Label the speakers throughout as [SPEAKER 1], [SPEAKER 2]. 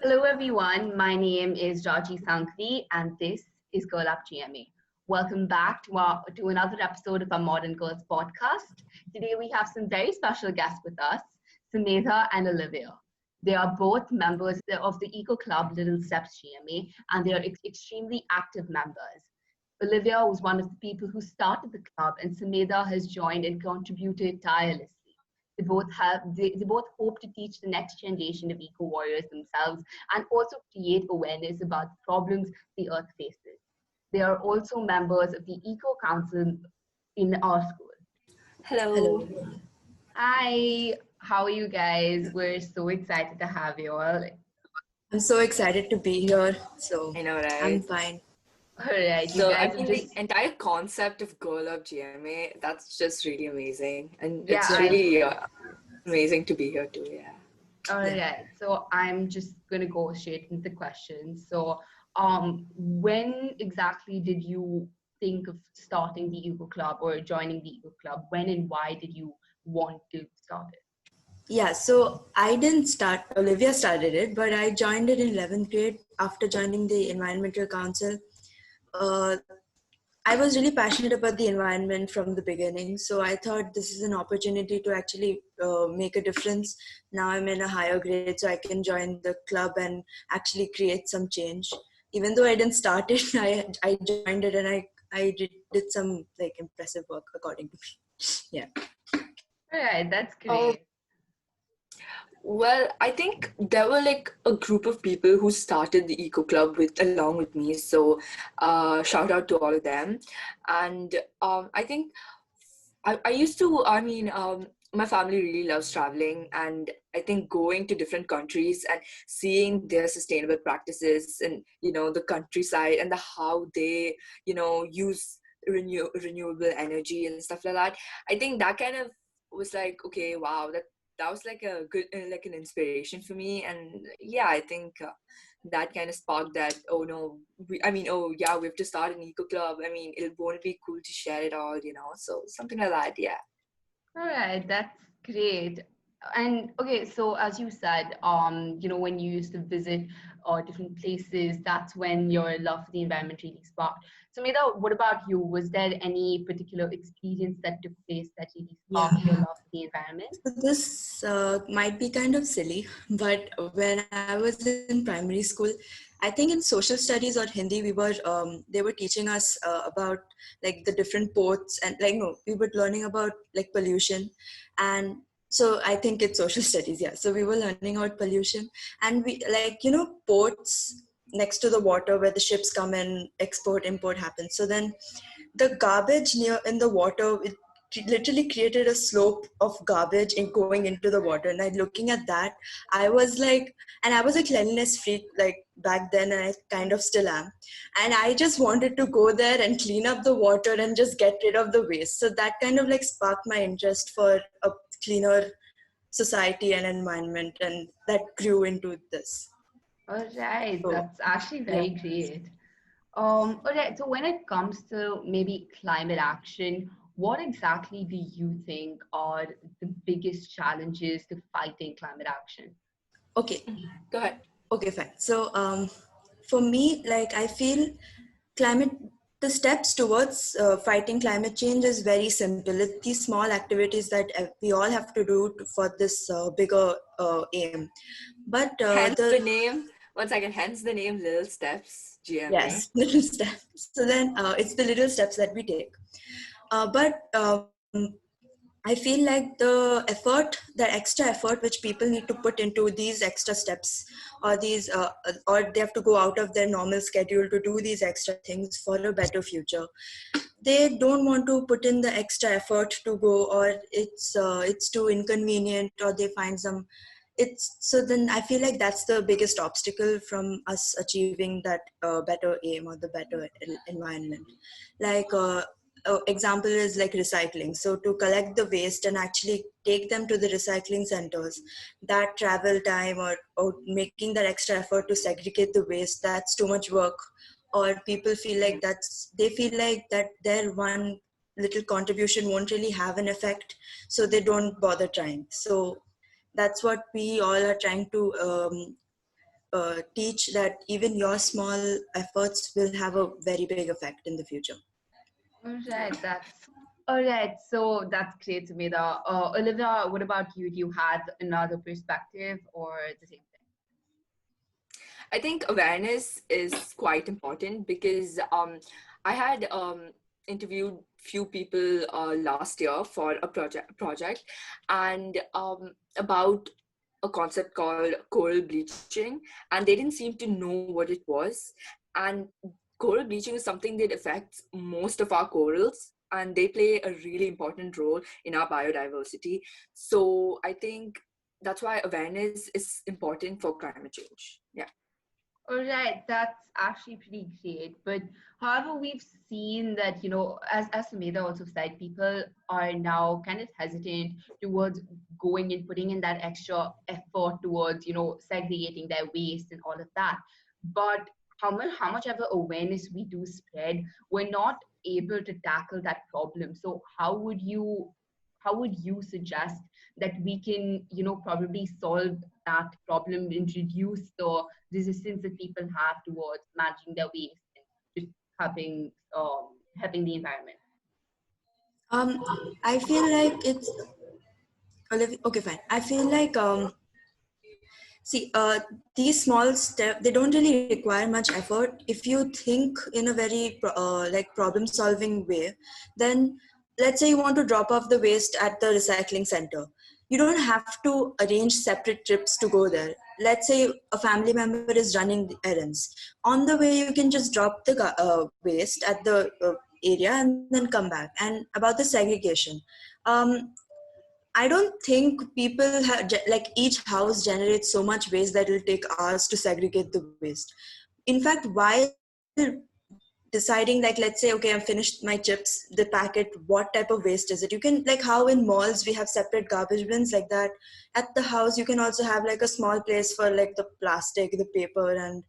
[SPEAKER 1] Hello everyone, my name is Raji Sankvi and this is Girl Up GMA. Welcome back to another episode of our Modern Girls podcast. Today we have some very special guests with us, Sumedha and Olivia. They are both members of the Eco Club Little Steps GMA and they are extremely active members. Olivia was one of the people who started the club and Sumedha has joined and contributed tirelessly. They both hope to teach the next generation of eco warriors themselves and also create awareness about the problems the earth faces. They are also members of the Eco Council in our school.
[SPEAKER 2] Hello.
[SPEAKER 1] Hi, how are you guys? We're so excited to have you all.
[SPEAKER 3] I'm so excited to be here. So
[SPEAKER 2] I know, right?
[SPEAKER 3] I'm fine.
[SPEAKER 1] All right, you
[SPEAKER 2] So
[SPEAKER 1] guys
[SPEAKER 2] the entire concept of Girl Up GMA, that's just really amazing. And
[SPEAKER 1] Yeah,
[SPEAKER 2] it's really amazing to be here too, yeah.
[SPEAKER 1] All right, so I'm just gonna go straight into the questions. So, when exactly did you think of starting the Eco Club or joining the Eco Club? When and why did you want to start it?
[SPEAKER 3] Yeah, so I didn't start, Olivia started it, but I joined it in 11th grade after joining the Environmental Council. I was really passionate about the environment from the beginning, so I thought this is an opportunity to actually make a difference. Now I'm in a higher grade, so I can join the club and actually create some change. Even though I didn't start it, I joined it and I did some like impressive work according to me. Yeah.
[SPEAKER 1] All right, that's
[SPEAKER 2] Oh,
[SPEAKER 1] great.
[SPEAKER 2] well, I think there were like a group of people who started the Eco Club along with me. So shout out to all of them. And I think I used to, my family really loves traveling, and I think going to different countries and seeing their sustainable practices and, the countryside and how they, use renewable energy and stuff like that. I think that kind of was like, okay, wow, that was like a good, like an inspiration for me. And yeah, I think that kind of sparked that, oh no, oh yeah, we have to start an eco club. It won't be cool to share it all, so something like that. Yeah.
[SPEAKER 1] All right, that's great. And okay, so as you said, when you used to visit different places, that's when your love for the environment really sparked. So, Medha, what about you? Was there any particular experience that took place that really sparked your love for the environment?
[SPEAKER 3] So this might be kind of silly, but when I was in primary school, I think in social studies or Hindi, they were teaching us about like the different ports and like no, we were learning about like pollution, and so I think it's social studies. Yeah, so we were learning about pollution, and we like ports next to the water where the ships come and export import happens. So then the garbage near in the water, it literally created a slope of garbage in going into the water. And I looking at that, I was like, and I was a cleanliness freak like back then, and I kind of still am. And I just wanted to go there and clean up the water and just get rid of the waste. So that kind of like sparked my interest for a cleaner society and environment, and that grew into this.
[SPEAKER 1] All right,
[SPEAKER 3] So
[SPEAKER 1] that's actually
[SPEAKER 3] yeah.
[SPEAKER 1] very great. All right, so when it comes to maybe climate action, what exactly do you think are the biggest challenges to fighting climate action?
[SPEAKER 3] Okay.
[SPEAKER 2] Go ahead.
[SPEAKER 3] Okay, fine. So for me, like I feel climate, the steps towards fighting climate change is very simple. It's these small activities that we all have to do for this bigger aim. But
[SPEAKER 2] Hence the name, one second, hence the name Little Steps GMA.
[SPEAKER 3] yes, little steps. So then it's the little steps that we take. But I feel like the extra effort which people need to put into these extra steps, or they have to go out of their normal schedule to do these extra things for a better future. They don't want to put in the extra effort to go, or it's too inconvenient, or they find some. It's so then I feel like that's the biggest obstacle from us achieving that better aim or the better environment. Like example is like recycling. So to collect the waste and actually take them to the recycling centers, that travel time or making that extra effort to segregate the waste, that's too much work. Or people feel like they feel like that their one little contribution won't really have an effect, so they don't bother trying. So that's what we all are trying to teach that even your small efforts will have a very big effect in the future.
[SPEAKER 1] All right. So that's great, Sumedha. Olivia, what about you? Do you had another perspective or the same thing?
[SPEAKER 2] I think awareness is quite important because I had interviewed few people last year for a project and about a concept called coral bleaching, and they didn't seem to know what it was. And coral bleaching is something that affects most of our corals, and they play a really important role in our biodiversity. So I think that's why awareness is important for climate change. Yeah.
[SPEAKER 1] All right, that's actually pretty great. But however, we've seen that, as Sumedha also said, people are now kind of hesitant towards going and putting in that extra effort towards, segregating their waste and all of that. But how much ever awareness we do spread, we're not able to tackle that problem. So how would you suggest that we can, probably solve that problem and reduce the resistance that people have towards managing their waste and just helping the environment?
[SPEAKER 3] Um, I feel like it's okay. Fine. I feel like see, these small steps, they don't really require much effort. If you think in a very like problem-solving way, then let's say you want to drop off the waste at the recycling center. You don't have to arrange separate trips to go there. Let's say a family member is running the errands. On the way, you can just drop the waste at the area and then come back. And about the segregation, um, I don't think people have, like each house generates so much waste that it'll take hours to segregate the waste. In fact, while deciding, like, let's say, okay, I've finished my chips, the packet, what type of waste is it? You can, like how in malls we have separate garbage bins like that. At the house, you can also have like a small place for like the plastic, the paper, and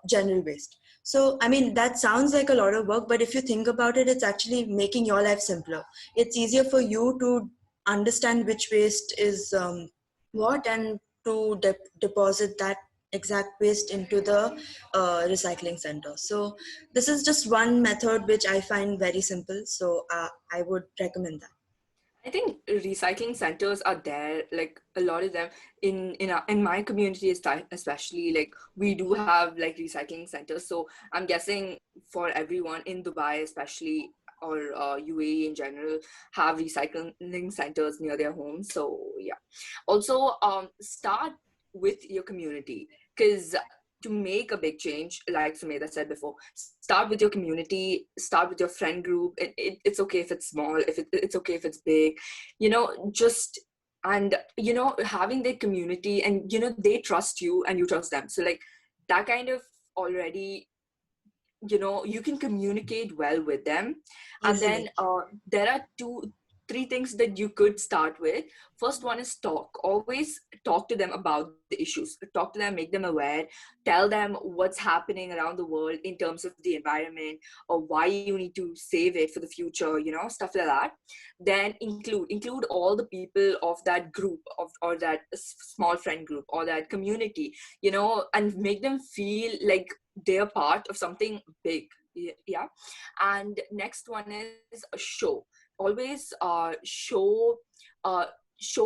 [SPEAKER 3] general waste. So, I mean, that sounds like a lot of work, but if you think about it, it's actually making your life simpler. It's easier for you to understand which waste is what, and to deposit that exact waste into the recycling center. So this is just one method which I find very simple. So I would recommend that.
[SPEAKER 2] I think recycling centers are there, like a lot of them in my community, especially like we do have like recycling centers. So I'm guessing for everyone in Dubai, especially, or UAE in general, have recycling centers near their homes. So yeah. Also, start with your community, because to make a big change, like Sumedha said before, start with your community, start with your friend group. It's okay if it's small, if it's okay if it's big, just, and having their community, and they trust you and you trust them. So like that kind of already, you can communicate well with them. And then
[SPEAKER 3] Easily.
[SPEAKER 2] there are three things that you could start with. First one is talk. Always talk to them about the issues, talk to them, make them aware, tell them what's happening around the world in terms of the environment, or why you need to save it for the future, stuff like that. Then include all the people of that group, or that small friend group or that community, and make them feel like they're part of something big. Yeah. And next one is a show. Always show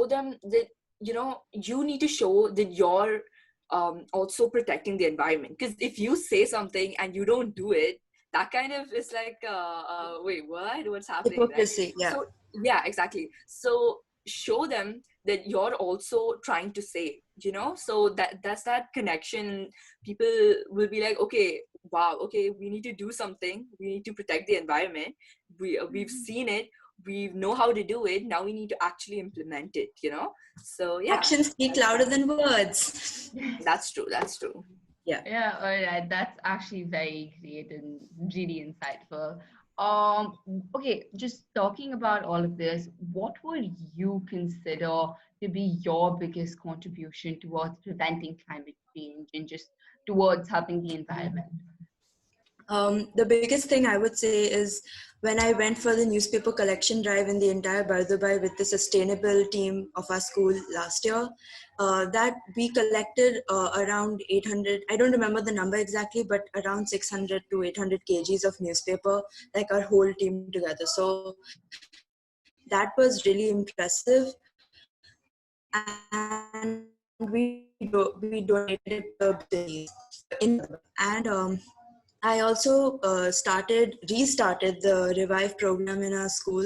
[SPEAKER 2] them that you need to show that you're also protecting the environment. Because if you say something and you don't do it, that kind of is like wait, what's happening there?
[SPEAKER 3] Hypocrisy, yeah.
[SPEAKER 2] So yeah, exactly. So show them that you're also trying to save, so that's that connection. People will be like, okay, wow, okay, we need to do something, we need to protect the environment. We've seen it, we know how to do it, now we need to actually implement it. So yeah.
[SPEAKER 3] Actions speak louder than words.
[SPEAKER 2] That's true.
[SPEAKER 3] Yeah.
[SPEAKER 1] Yeah, all right. That's actually very great and really insightful. Okay, just talking about all of this, what would you consider to be your biggest contribution towards preventing climate change and just towards helping the environment?
[SPEAKER 3] The biggest thing I would say is when I went for the newspaper collection drive in the entire Bardubai with the sustainable team of our school last year, that we collected around 800, I don't remember the number exactly, but around 600 to 800 kgs of newspaper, like our whole team together. So that was really impressive. And we donated it to the businesses in and I also restarted the Revive program in our school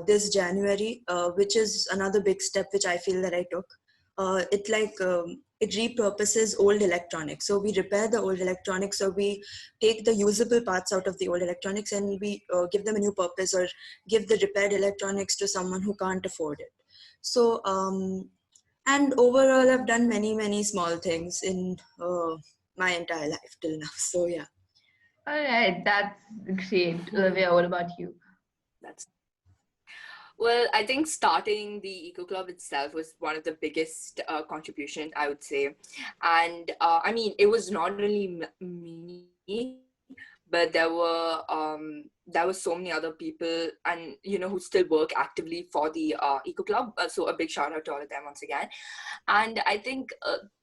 [SPEAKER 3] this January, which is another big step which I feel that I took. It repurposes old electronics. So we repair the old electronics. So we take the usable parts out of the old electronics and we give them a new purpose or give the repaired electronics to someone who can't afford it. So and overall, I've done many small things in my entire life till now. So yeah.
[SPEAKER 1] All right, that's great. Olivia, what about you?
[SPEAKER 2] That's Well, I think starting the Eco Club itself was one of the biggest contribution, I would say. And I mean, it was not only me, but there were so many other people, and who still work actively for the Eco Club. So a big shout out to all of them once again. And I think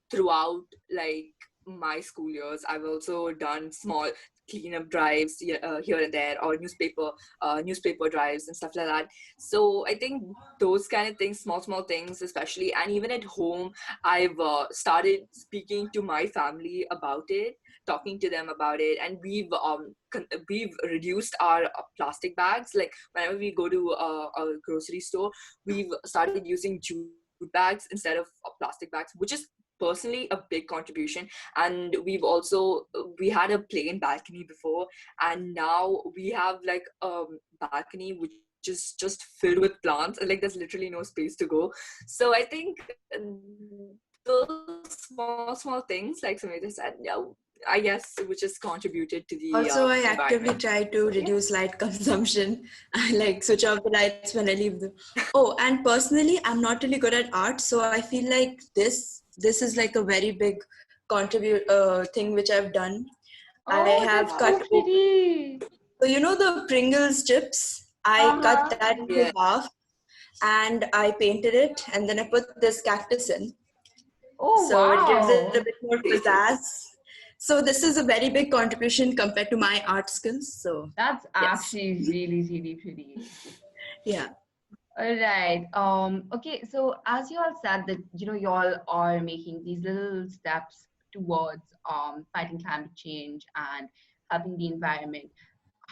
[SPEAKER 2] throughout like my school years, I've also done small cleanup drives here and there, or newspaper drives and stuff like that. So I think those kind of things, small things especially, and even at home, I've started speaking to my family about it, talking to them about it, and we've reduced our plastic bags. Like whenever we go to a grocery store, we've started using jute bags instead of plastic bags, which is personally a big contribution. And we had a plain balcony before, and now we have like a balcony which is just filled with plants, and like there's literally no space to go. So I think those small things, like Sumedha said, yeah, I guess, which has contributed to the
[SPEAKER 3] Also, I actively
[SPEAKER 2] environment.
[SPEAKER 3] try to reduce light consumption. I like switch off the lights when I leave them. Oh, and personally, I'm not really good at art, so I feel like this is like a very big contribute thing which I've done. I
[SPEAKER 1] Oh,
[SPEAKER 3] have
[SPEAKER 1] that's so
[SPEAKER 3] cut.
[SPEAKER 1] pretty.
[SPEAKER 3] So you know the Pringles chips? I cut
[SPEAKER 1] Uh-huh.
[SPEAKER 3] that into
[SPEAKER 2] Yeah.
[SPEAKER 3] half and I painted it, and then I put this cactus in.
[SPEAKER 1] Oh,
[SPEAKER 3] So it gives it a
[SPEAKER 1] wow.
[SPEAKER 3] bit more pizzazz. So this is a very big contribution compared to my art skills. So
[SPEAKER 1] That's
[SPEAKER 3] yes,
[SPEAKER 1] actually really pretty.
[SPEAKER 3] yeah.
[SPEAKER 1] All right. Okay, so as you all said that, you all are making these little steps towards fighting climate change and helping the environment.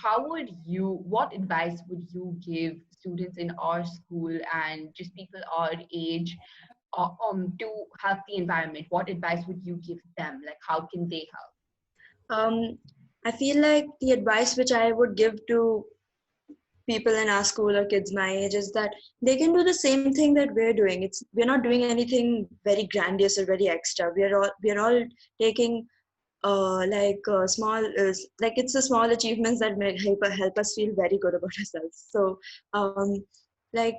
[SPEAKER 1] What advice would you give students in our school and just people our age to help the environment? What advice would you give them? Like, how can they help?
[SPEAKER 3] I feel like the advice which I would give to people in our school or kids my age is that they can do the same thing that we're doing. We're not doing anything very grandiose or very extra. We're all taking small like it's the small achievements that help us feel very good about ourselves. So like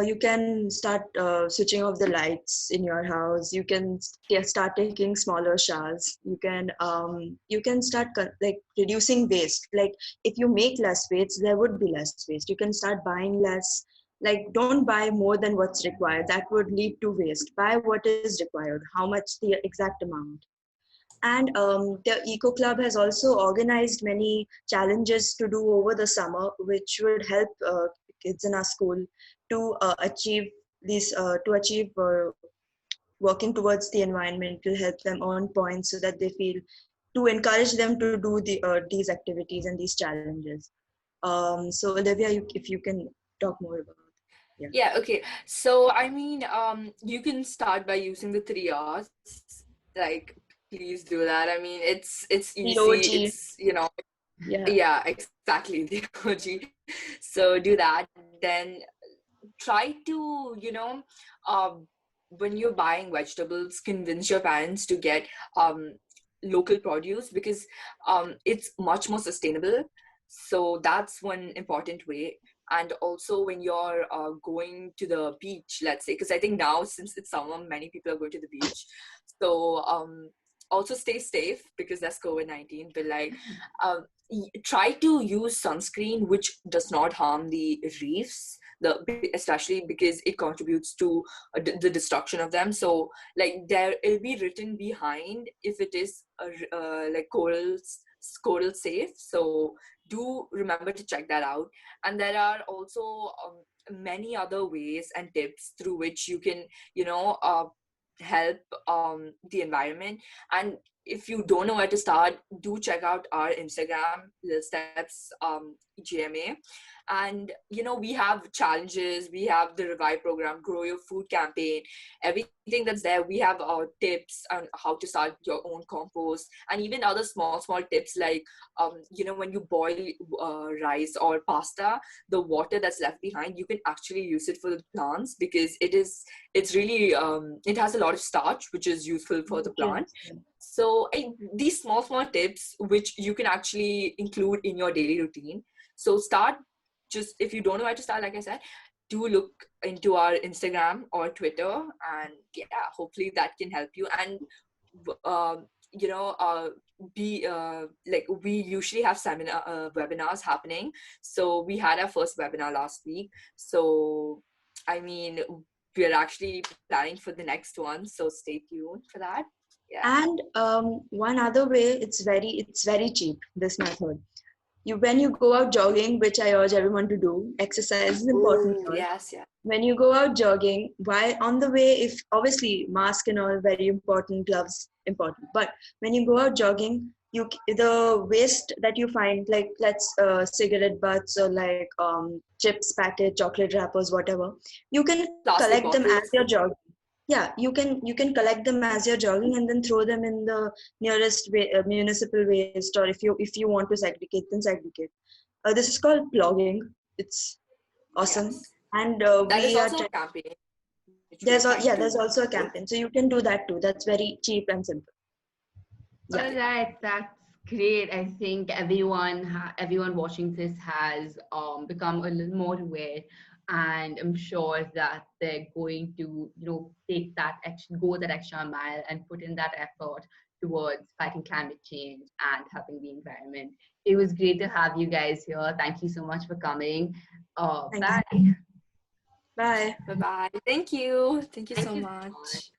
[SPEAKER 3] you can start switching off the lights in your house. You can start taking smaller showers. You can start like reducing waste. Like if you make less waste, there would be less waste. You can start buying less. Like don't buy more than what's required. That would lead to waste. Buy what is required. How much the exact amount. And the Eco Club has also organized many challenges to do over the summer, which would help kids in our school to achieve working towards the environment, to help them earn points so that they feel, to encourage them to do these activities and these challenges. So Olivia, if you can talk more about it. Yeah.
[SPEAKER 2] Yeah, okay. So I mean, you can start by using the 3 R's. Like, please do that. I mean, it's
[SPEAKER 3] The
[SPEAKER 2] easy.
[SPEAKER 3] OG. Yeah.
[SPEAKER 2] Yeah, exactly, the OG. So do that. Then try to, when you're buying vegetables, convince your parents to get local produce, because it's much more sustainable. So that's one important way. And also when you're going to the beach, let's say, because I think now since it's summer, many people are going to the beach. So also stay safe because that's COVID-19, but like try to use sunscreen which does not harm the reefs, especially because it contributes to the destruction of them. So like there it'll be written behind if it is like coral safe. So do remember to check that out. And there are also many other ways and tips through which you can, help the environment. And if you don't know where to start, do check out our Instagram, Little Steps GMA. And we have challenges, we have the Revive program, Grow Your Food campaign, everything that's there. We have tips on how to start your own compost, and even other small tips like when you boil rice or pasta, the water that's left behind, you can actually use it for the plants, because it's really it has a lot of starch which is useful for the plant. So these small tips which you can actually include in your daily routine. So start, just if you don't know where to start, like I said, do look into our Instagram or Twitter, and yeah, hopefully that can help you. And be like, we usually have webinars happening. So we had our first webinar last week. So I mean, we're actually planning for the next one. So stay tuned for that. Yeah.
[SPEAKER 3] And one other way, it's very cheap, this method. When you go out jogging, which I urge everyone to do, exercise is important.
[SPEAKER 2] Ooh, yes.
[SPEAKER 3] When you go out jogging, why on the way, if obviously mask and all very important, gloves important, but when you go out jogging, the waste that you find, like let's cigarette butts or like chips packet, chocolate wrappers, whatever, you can
[SPEAKER 2] Plastic
[SPEAKER 3] collect them
[SPEAKER 2] bottles.
[SPEAKER 3] as you're jogging. Yeah, you can collect them as you're jogging and then throw them in the nearest municipal waste, or if you want to segregate, then segregate. This is called plugging. It's awesome.
[SPEAKER 2] Yes.
[SPEAKER 3] And
[SPEAKER 2] that is
[SPEAKER 3] we
[SPEAKER 2] also
[SPEAKER 3] are
[SPEAKER 2] a campaign.
[SPEAKER 3] there's also a campaign, so you can do that too. That's very cheap and simple.
[SPEAKER 1] Yeah. All right, that's great. I think everyone watching this has become a little more aware, and I'm sure that they're going to take that go that extra mile and put in that effort towards fighting climate change and helping the environment. It was great to have you guys here. Thank you so much for coming. Bye.
[SPEAKER 3] Bye.
[SPEAKER 2] Bye. Thank you so much.